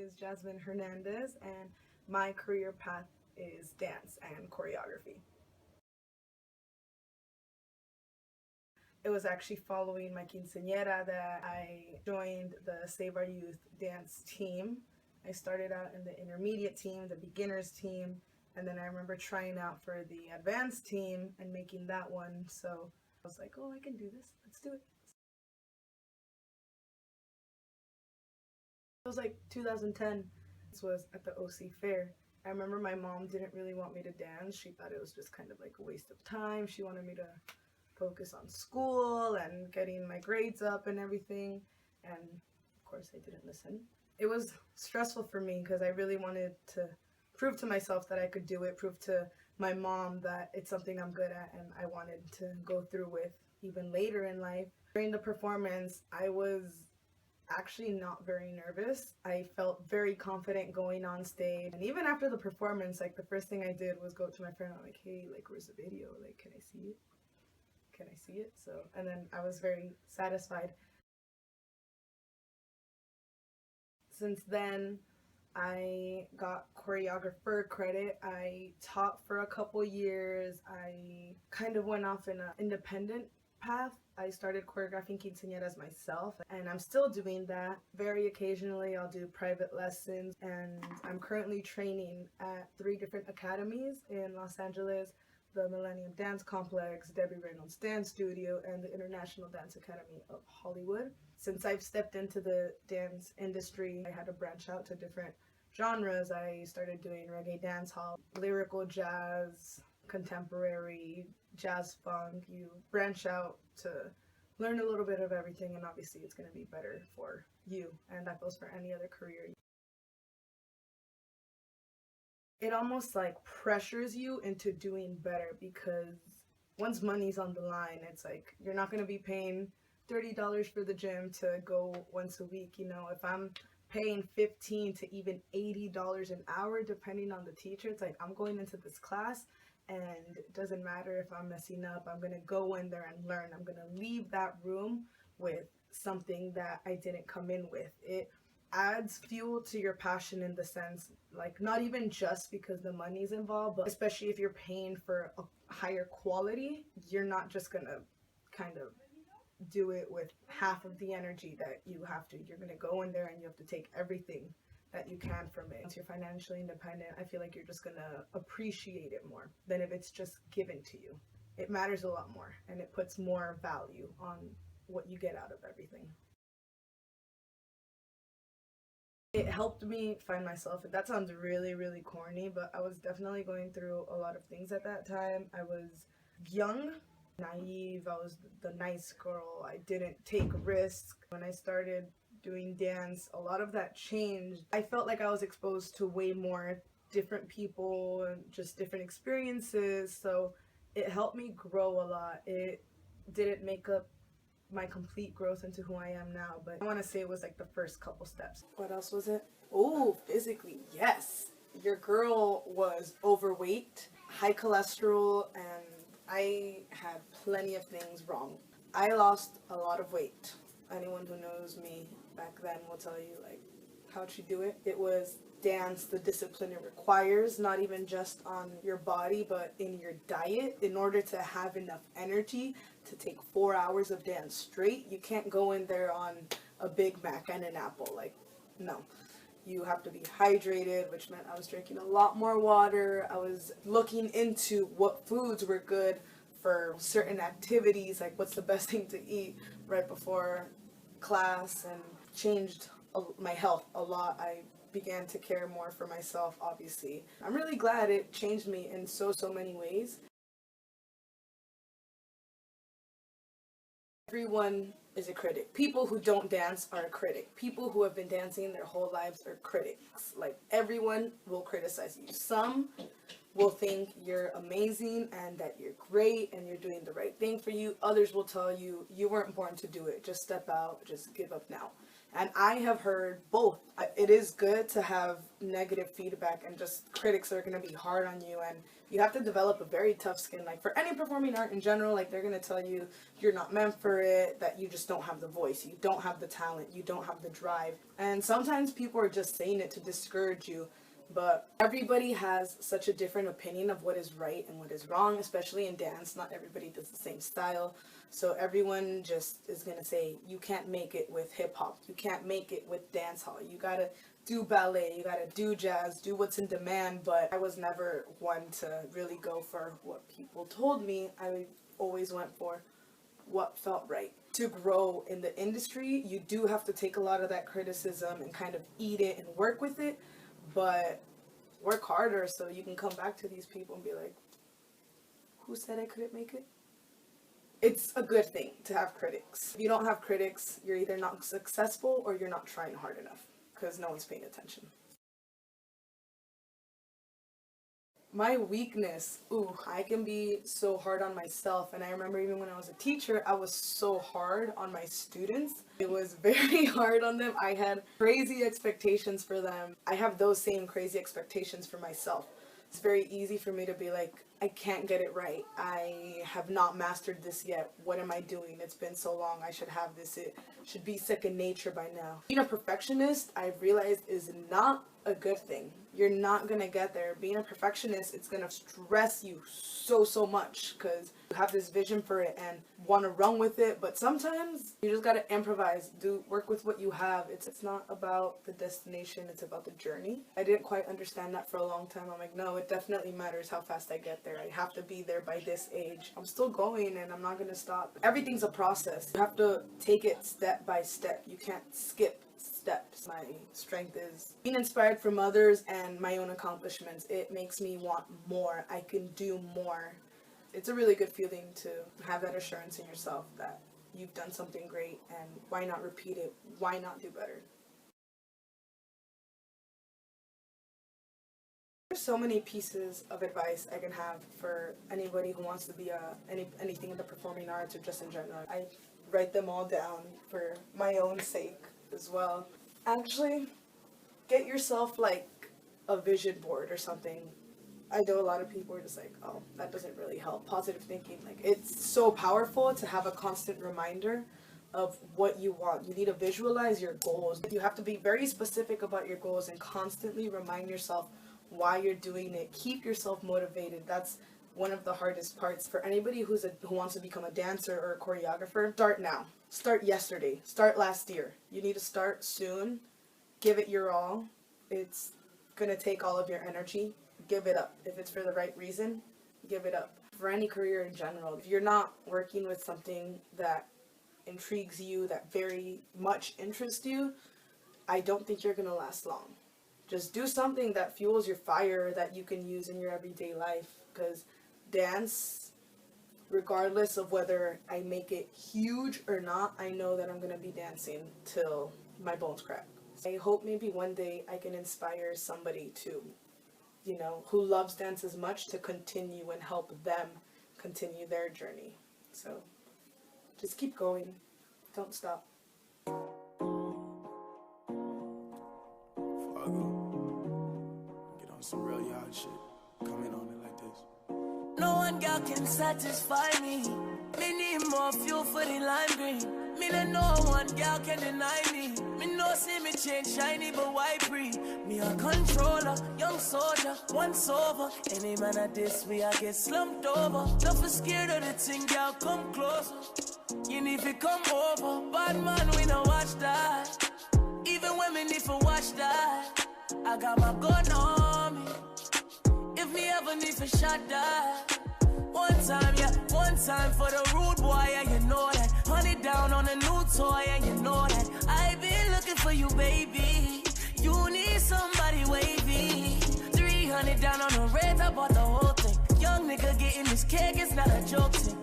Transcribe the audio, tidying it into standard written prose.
is Jasmine Hernandez, and my career path is dance and choreography. It was actually following my quinceañera that I joined the Save Our Youth dance team. I started out in the intermediate team, the beginners team, and then I remember trying out for the advanced team and making that one. So I was like, oh, I can do this. Let's do it. It was like 2010. This was at the OC Fair. I remember my mom didn't really want me to dance. She thought it was just kind of like a waste of time. She wanted me to focus on school and getting my grades up and everything. And of course, I didn't listen. It was stressful for me because I really wanted to prove to myself that I could do it, prove to my mom that it's something I'm good at and I wanted to go through with even later in life. During the performance, I was actually not very nervous. I felt very confident going on stage. And even after the performance, like the first thing I did was go to my friend. I'm like, hey, like, where's the video? Like, can I see it? Can I see it? So, and then I was very satisfied. Since then, I got choreographer credit. I taught for a couple years. I kind of went off in an independent path. I started choreographing quinceañeras myself, and I'm still doing that. Very occasionally, I'll do private lessons, and I'm currently training at 3 different academies in Los Angeles: the Millennium Dance Complex, Debbie Reynolds Dance Studio, and the International Dance Academy of Hollywood. Since I've stepped into the dance industry, I had to branch out to different genres. I started doing reggae dancehall, lyrical jazz, contemporary, jazz funk. You branch out to learn a little bit of everything, and obviously it's going to be better for you, and that goes for any other career. It almost like pressures you into doing better, because once money's on the line, it's like you're not going to be paying $30 for the gym to go once a week. You know, if I'm paying $15 to even $80 an hour depending on the teacher, it's like I'm going into this class and it doesn't matter if I'm messing up. I'm going to go in there and learn. I'm going to leave that room with something that I didn't come in with. It adds fuel to your passion, in the sense, like, not even just because the money's involved, but especially if you're paying for a higher quality, you're not just gonna kind of do it with half of the energy that you have to. You're gonna go in there and you have to take everything that you can from it. Once you're financially independent, I feel like you're just gonna appreciate it more than if it's just given to you. It matters a lot more, and it puts more value on what you get out of everything. It helped me find myself. That sounds really, really corny, but I was definitely going through a lot of things at that time. I was young, naive. I was the nice girl. I didn't take risks. When I started doing dance, a lot of that changed. I felt like I was exposed to way more different people and just different experiences, so it helped me grow a lot. It didn't make up my complete growth into who I am now, but I want to say it was like the first couple steps. What else was it? Oh, physically, yes. Your girl was overweight, high cholesterol, and I had plenty of things wrong. I lost a lot of weight. Anyone who knows me back then will tell you, like, how'd she do it? It was dance, the discipline it requires, not even just on your body, but in your diet. In order to have enough energy to take 4 hours of dance straight, you can't go in there on a Big Mac and an apple. Like, no. You have to be hydrated, which meant I was drinking a lot more water. I was looking into what foods were good for certain activities, like what's the best thing to eat right before class, and changed my health a lot. I began to care more for myself, obviously. I'm really glad it changed me in so many ways. Everyone is a critic. People who don't dance are a critic. People who have been dancing their whole lives are critics. Like, everyone will criticize you. Some will think you're amazing and that you're great and you're doing the right thing for you. Others will tell you you weren't born to do it. Just step out. Just give up now. And I have heard both. It is good to have negative feedback, and just critics are going to be hard on you, and you have to develop a very tough skin. Like for any performing art in general, like they're going to tell you you're not meant for it, that you just don't have the voice, you don't have the talent, you don't have the drive. And sometimes people are just saying it to discourage you. But everybody has such a different opinion of what is right and what is wrong, especially in dance. Not everybody does the same style. So everyone just is going to say, you can't make it with hip hop. You can't make it with dance hall. You got to do ballet. You got to do jazz, do what's in demand. But I was never one to really go for what people told me. I always went for what felt right. To grow in the industry, you do have to take a lot of that criticism and kind of eat it and work with it. But work harder so you can come back to these people and be like, who said I couldn't make it? It's a good thing to have critics. If you don't have critics, you're either not successful or you're not trying hard enough, because no one's paying attention. My weakness, I can be so hard on myself. And I remember even when I was a teacher, I was so hard on my students. It was very hard on them. I had crazy expectations for them. I have those same crazy expectations for myself. It's very easy for me to be like, I can't get it right. I have not mastered this yet. What am I doing? It's been so long. I should have this. It should be second nature by now. Being a perfectionist, I've realized, is not a good thing. You're not gonna get there. Being a perfectionist, it's gonna stress you so much, because you have this vision for it and want to run with it, but sometimes you just gotta improvise, work with what you have. It's not about the destination, it's about the journey. I didn't quite understand that for a long time. I'm like, no, it definitely matters how fast I get there. I have to be there by this age. I'm still going and I'm not gonna stop. Everything's a process. You have to take it step by step. You can't skip steps. My strength is being inspired from others and my own accomplishments. It makes me want more. I can do more. It's a really good feeling to have that assurance in yourself that you've done something great, and why not repeat it? Why not do better? There's so many pieces of advice I can have for anybody who wants to be anything in the performing arts or just in general. I write them all down for my own sake as well. Actually, get yourself like a vision board or something. I know a lot of people are just like, oh, that doesn't really help. Positive thinking, like, it's so powerful to have a constant reminder of what you want. You need to visualize your goals. You have to be very specific about your goals and constantly remind yourself why you're doing it. Keep yourself motivated. That's one of the hardest parts for anybody who wants to become a dancer or a choreographer. Start now. Start yesterday. Start last year. You need to start soon. Give it your all. It's gonna take all of your energy. Give it up. If it's for the right reason, give it up. For any career in general, if you're not working with something that intrigues you, that very much interests you, I don't think you're gonna last long. Just do something that fuels your fire that you can use in your everyday life, because dance, regardless of whether I make it huge or not, I know that I'm gonna be dancing till my bones crack. I hope maybe one day I can inspire somebody to, who loves dance as much, to continue and help them continue their journey. So just keep going. Don't stop. Before I go, get on some real yard shit. Come in on it like this. No one girl can satisfy me. Me need more fuel for the lime green. Me let no one girl can deny me. Me no see me change shiny, but why pre? Me a controller, young soldier, once over. Any man at this, we I get slumped over. Don't be scared of the thing, girl, come closer. You need to come over. Bad man, we no watch that. Even when me need to watch that, I got my gun on me. If me ever need to shot that, one time for the rude boy, and you know that. Honey down on a new toy, and you know that. I've been looking for you, baby. You need somebody wavy. 300 down on the red, I bought the whole thing. Young nigga getting this cake, it's not a joke thing.